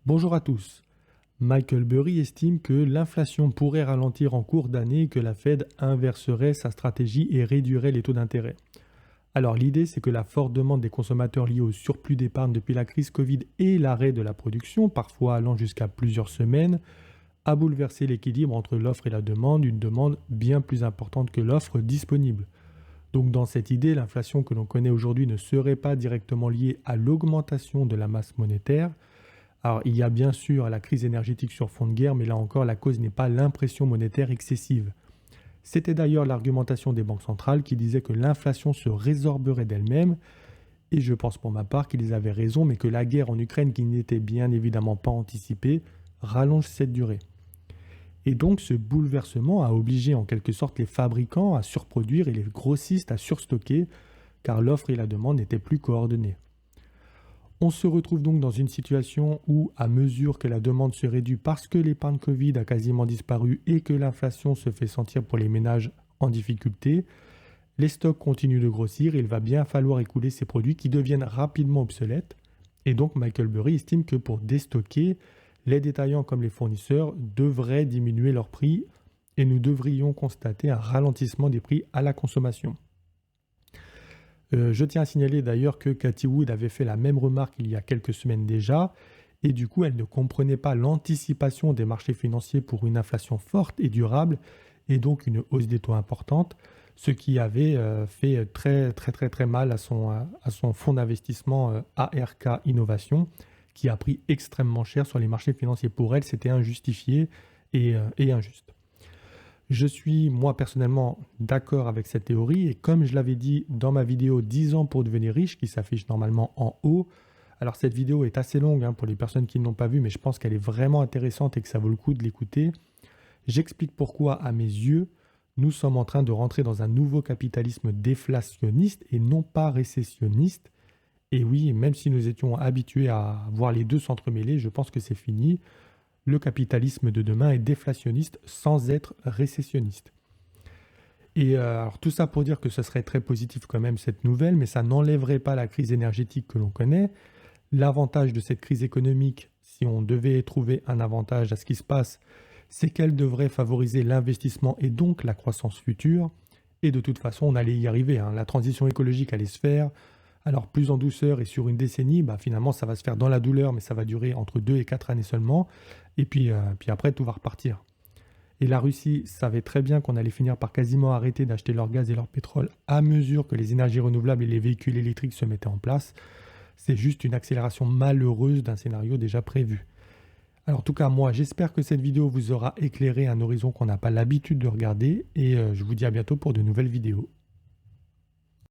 Bonjour à tous. Michael Burry estime que l'inflation pourrait ralentir en cours d'année et que la Fed inverserait sa stratégie et réduirait les taux d'intérêt. Alors l'idée, c'est que la forte demande des consommateurs liée au surplus d'épargne depuis la crise Covid et l'arrêt de la production, parfois allant jusqu'à plusieurs semaines, a bouleversé l'équilibre entre l'offre et la demande, une demande bien plus importante que l'offre disponible. Donc dans cette idée, l'inflation que l'on connaît aujourd'hui ne serait pas directement liée à l'augmentation de la masse monétaire. Alors, il y a bien sûr la crise énergétique sur fond de guerre, mais là encore, la cause n'est pas l'impression monétaire excessive. C'était d'ailleurs l'argumentation des banques centrales qui disait que l'inflation se résorberait d'elle-même, et je pense pour ma part qu'ils avaient raison, mais que la guerre en Ukraine, qui n'était bien évidemment pas anticipée, rallonge cette durée. Et donc ce bouleversement a obligé en quelque sorte les fabricants à surproduire et les grossistes à surstocker, car l'offre et la demande n'étaient plus coordonnées. On se retrouve donc dans une situation où, à mesure que la demande se réduit parce que l'épargne Covid a quasiment disparu et que l'inflation se fait sentir pour les ménages en difficulté, les stocks continuent de grossir et il va bien falloir écouler ces produits qui deviennent rapidement obsolètes. Et donc Michael Burry estime que pour déstocker, les détaillants comme les fournisseurs devraient diminuer leurs prix et nous devrions constater un ralentissement des prix à la consommation. Je tiens à signaler d'ailleurs que Cathie Wood avait fait la même remarque il y a quelques semaines déjà, et du coup elle ne comprenait pas l'anticipation des marchés financiers pour une inflation forte et durable, et donc une hausse des taux importante, ce qui avait fait très mal à son fonds d'investissement ARK Innovation, qui a pris extrêmement cher sur les marchés financiers. Pour elle, c'était injustifié et injuste. Je suis, moi, personnellement, d'accord avec cette théorie et comme je l'avais dit dans ma vidéo 10 ans pour devenir riche, qui s'affiche normalement en haut, alors cette vidéo est assez longue pour les personnes qui ne l'ont pas vue, mais je pense qu'elle est vraiment intéressante et que ça vaut le coup de l'écouter. J'explique pourquoi, à mes yeux, nous sommes en train de rentrer dans un nouveau capitalisme déflationniste et non pas récessionniste. Et oui, même si nous étions habitués à voir les deux s'entremêler, je pense que c'est fini. Le capitalisme de demain est déflationniste sans être récessionniste. Et alors tout ça pour dire que ce serait très positif quand même cette nouvelle, mais ça n'enlèverait pas la crise énergétique que l'on connaît. L'avantage de cette crise économique, si on devait trouver un avantage à ce qui se passe, c'est qu'elle devrait favoriser l'investissement et donc la croissance future. Et de toute façon, on allait y arriver. La transition écologique allait se faire. Alors plus en douceur et sur une décennie, finalement ça va se faire dans la douleur, mais ça va durer entre 2 et 4 années seulement. Et puis après, tout va repartir. Et la Russie savait très bien qu'on allait finir par quasiment arrêter d'acheter leur gaz et leur pétrole à mesure que les énergies renouvelables et les véhicules électriques se mettaient en place. C'est juste une accélération malheureuse d'un scénario déjà prévu. Alors en tout cas, moi, j'espère que cette vidéo vous aura éclairé un horizon qu'on n'a pas l'habitude de regarder. Et je vous dis à bientôt pour de nouvelles vidéos.